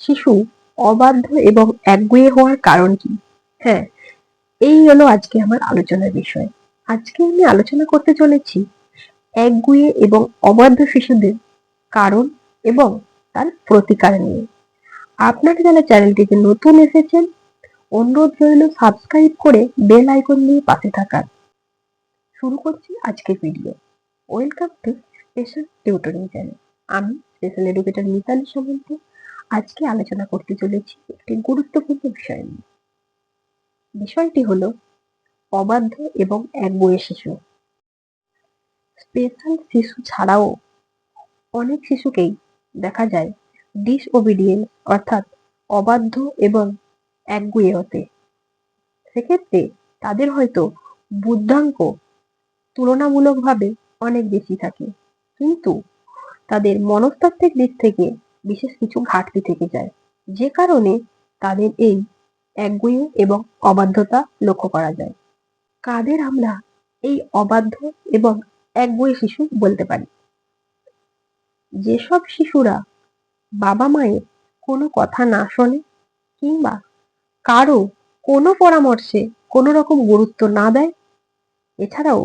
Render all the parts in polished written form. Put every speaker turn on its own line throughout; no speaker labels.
শিশু অবাধ্য এবং একগুঁয়ে হওয়ার কারণ কি? হ্যাঁ, এই হলো আজকে আমার আলোচনার বিষয়। আজকে আমি আলোচনা করতে চলেছি একগুঁয়ে এবং অবাধ্য শিশুদের কারণ এবং তার প্রতিকার নিয়ে। আপনারা যারা চ্যানেলটিতে নতুন এসেছেন, অনুরোধ রইল সাবস্ক্রাইব করে বেল আইকন দিয়ে পাশে থাকার। শুরু করছি আজকের video. Welcome to special tutorial channel. আমি স্পেশাল এডুকেটর মিতালি সামন্ত। আজকে আলোচনা করতে চলেছি একটি গুরুত্বপূর্ণ বিষয় নিয়ে। বিষয়টি হলো অবাধ্য এবং একগুঁয়ে শিশু। স্পেশাল শিশু ছাড়াও অনেক শিশুকেই দেখা যায় ডিসওবিডিয়েন্স অর্থাৎ অবাধ্য এবং একগুঁয়ে হতে। সেক্ষেত্রে তাদের হয়তো বুদ্ধাঙ্ক তুলনামূলকভাবে অনেক বেশি থাকে, কিন্তু তাদের মনস্তাত্ত্বিক দিক থেকে বিশেষ কিছু ঘাটতি থেকে যায়, যে কারণে তাদের এই একগুঁয়ে এবং অবাধ্যতা লক্ষ্য করা যায়। কাদের আমরা এই অবাধ্য এবং একগুঁয়ে শিশু বলতে পারি? যেসব শিশুরা বাবা মায়ের কোনো কথা না শোনে কিংবা কারো কোনো পরামর্শে কোনো রকম গুরুত্ব না দেয়, এছাড়াও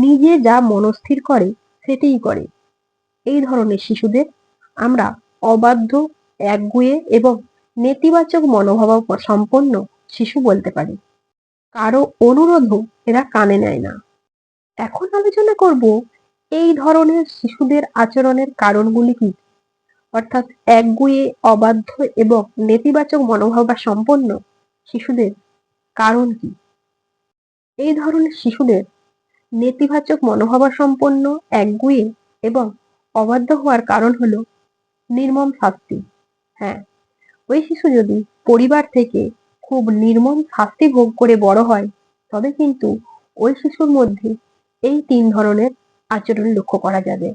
নিজে যা মনস্থির করে সেটাই করে, এই ধরনের শিশুদের আমরা অবাধ্য, একগুঁয়ে এবং নেতিবাচক মনোভাব সম্পন্ন শিশু বলতে পারি। কারো অনুরোধও এরা কানে নেয় না। এখন আলোচনা করব এই ধরনের শিশুদের আচরণের কারণগুলি কি, অর্থাৎ একগুঁয়ে, অবাধ্য এবং নেতিবাচক মনোভাব সম্পন্ন শিশুদের কারণ কি। এই ধরনের শিশুদের নেতিবাচক মনোভাব সম্পন্ন, একগুঁয়ে এবং অবাধ্য হওয়ার কারণ হলো নির্মম শাস্তি। হ্যাঁ, ওই শিশু যদি পরিবার থেকে খুব নির্মম শাস্তি ভোগ করে বড় হয়, তবে কিন্তু ওই শিশুর মধ্যে এই ৩ ধরনের আচরণ লক্ষ্য করা যাবে।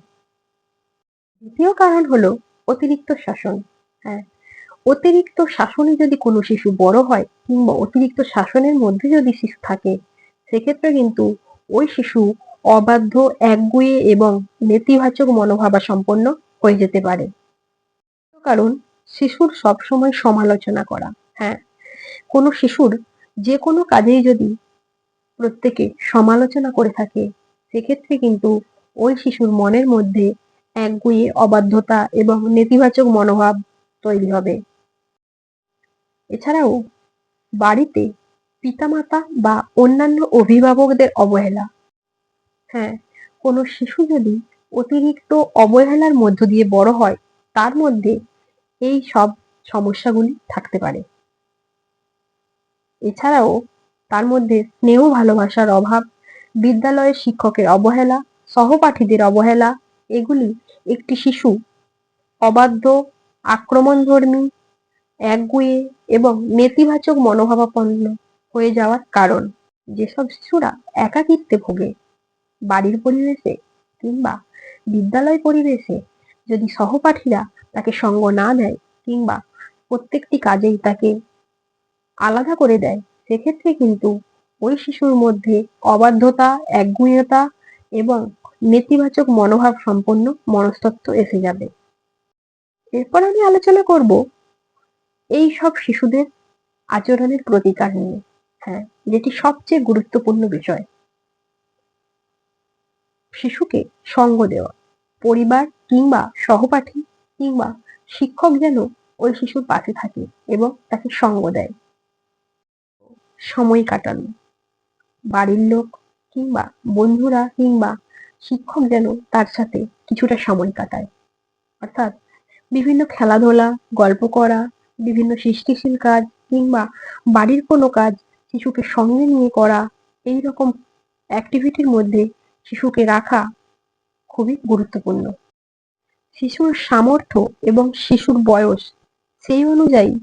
দ্বিতীয় কারণ হলো অতিরিক্ত শাসন। হ্যাঁ, অতিরিক্ত শাসনে যদি কোনো শিশু বড় হয় কিংবা অতিরিক্ত শাসনের মধ্যে যদি শিশু থাকে, সেক্ষেত্রে কিন্তু ওই শিশু অবাধ্য, একগুঁয়ে এবং নেতিবাচক মনোভাবা সম্পন্ন হয়ে যেতে পারে। কারণ শিশুর সবসময় সমালোচনা করা। হ্যাঁ, কোনো শিশুর যে কোনো কাজেই যদি প্রত্যেকে সমালোচনা করে থাকে, সেক্ষেত্রে কিন্তু ওই শিশুর মনের মধ্যে একগুঁয়ে, অবাধ্যতা এবং নেতিবাচক মনোভাব তৈরি হবে। এছাড়াও বাড়িতে পিতামাতা বা অন্যান্য অভিভাবকদের অবহেলা। হ্যাঁ, কোনো শিশু যদি অতিরিক্ত অবহেলার মধ্য দিয়ে বড় হয়, তার মধ্যে এই সব সমস্যাগুলি থাকতে পারে। এছাড়াও তার মধ্যে স্নেহ ভালোবাসার অভাব, বিদ্যালয়ের শিক্ষকের অবহেলা, সহপাঠীদের অবহেলা, এগুলি একটি শিশু অবাধ্য, আক্রমণধর্মী, একগুঁয়ে এবং নেতিবাচক মনোভাবাপন্ন হয়ে যাওয়ার কারণ। যেসব শিশুরা একাকিত্বে ভোগে, বাড়ির পরিবেশে কিংবা বিদ্যালয় পরিবেশে যদি সহপাঠীরা তাকে সঙ্গ না দেয় কিংবা প্রত্যেকটি কাজেই তাকে আলাদা করে দেয়, সেক্ষেত্রে কিন্তু ওই শিশুর মধ্যে অবাধ্যতা, একগুঁয়েতা এবং নেতিবাচক মনোভাব সম্পন্ন মনস্তত্ত্ব এসে যাবে। এরপর আমি আলোচনা করব এই সব শিশুদের আচরণের প্রতিকার নিয়ে। হ্যাঁ, যেটি সবচেয়ে গুরুত্বপূর্ণ বিষয়। শিশুকে সঙ্গ দেওয়া। পরিবার কিংবা সহপাঠী কিংবা শিক্ষক যেন ওই শিশুর পাশে থাকে এবং তাকে সঙ্গ দেয়। সময় কাটানো। বাড়ির লোক কিংবা বন্ধুরা কিংবা শিক্ষক যেন তার সাথে কিছুটা সময় কাটায়। অর্থাৎ বিভিন্ন খেলাধুলা, গল্প করা, বিভিন্ন সৃষ্টিশীল কাজ কিংবা বাড়ির কোনো কাজ শিশুকে সঙ্গে নিয়ে করা, এইরকম অ্যাক্টিভিটির মধ্যে শিশুকে রাখা খুবই গুরুত্বপূর্ণ। শিশুর সামর্থ্য এবং শিশুর বয়স সেই অনুযায়ী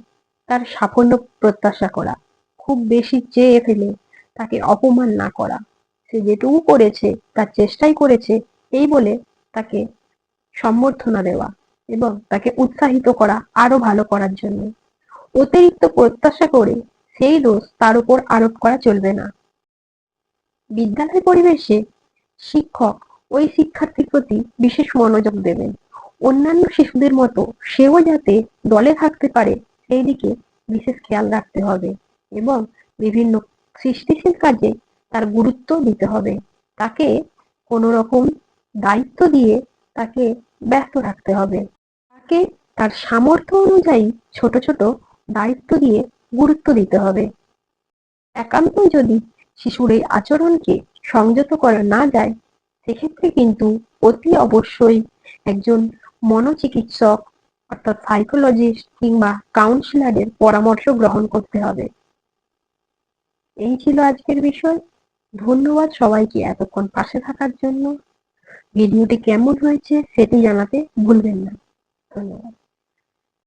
তার সাফল্য প্রত্যাশা করা। খুব বেশি চেয়ে ফেলে তাকে অপমান না করা। সে যেটুকু করেছে তার চেষ্টাই করেছে এই বলে তাকে সম্বর্ধনা দেওয়া এবং তাকে উৎসাহিত করা আরো ভালো করার জন্য। অতিরিক্ত প্রত্যাশা করে সেই দোষ তার উপর আরোপ করা চলবে না। বিদ্যালয় পরিবেশে শিক্ষক ওই শিক্ষার্থীর প্রতি বিশেষ মনোযোগ দেবেন। অন্যান্য শিশুদের মতো সেও যাতে দলে থাকতে পারে সেই দিকে বিশেষ খেয়াল রাখতে হবে এবং বিভিন্ন সৃষ্টিশীল কাজে তার গুরুত্ব দিতে হবে। তাকে কোনো রকম দায়িত্ব দিয়ে তাকে ব্যস্ত রাখতে হবে। তাকে তার সামর্থ্য অনুযায়ী ছোট ছোট দায়িত্ব দিয়ে গুরুত্ব দিতে হবে। একান্তই যদি শিশুর এই আচরণকে সংযত করা না যায়, সেক্ষেত্রে কিন্তু অতি অবশ্যই একজন মনোচিকিৎসক অর্থাৎ সাইকোলজিস্ট কিংবা কাউন্সিলরের পরামর্শ গ্রহণ করতে হবে। এই ছিল আজকের বিষয়। ধন্যবাদ সবাইকে এতক্ষণ পাশে থাকার জন্য। ভিডিওটি কেমন হয়েছে সেটি জানাতে ভুলবেন না। ধন্যবাদ।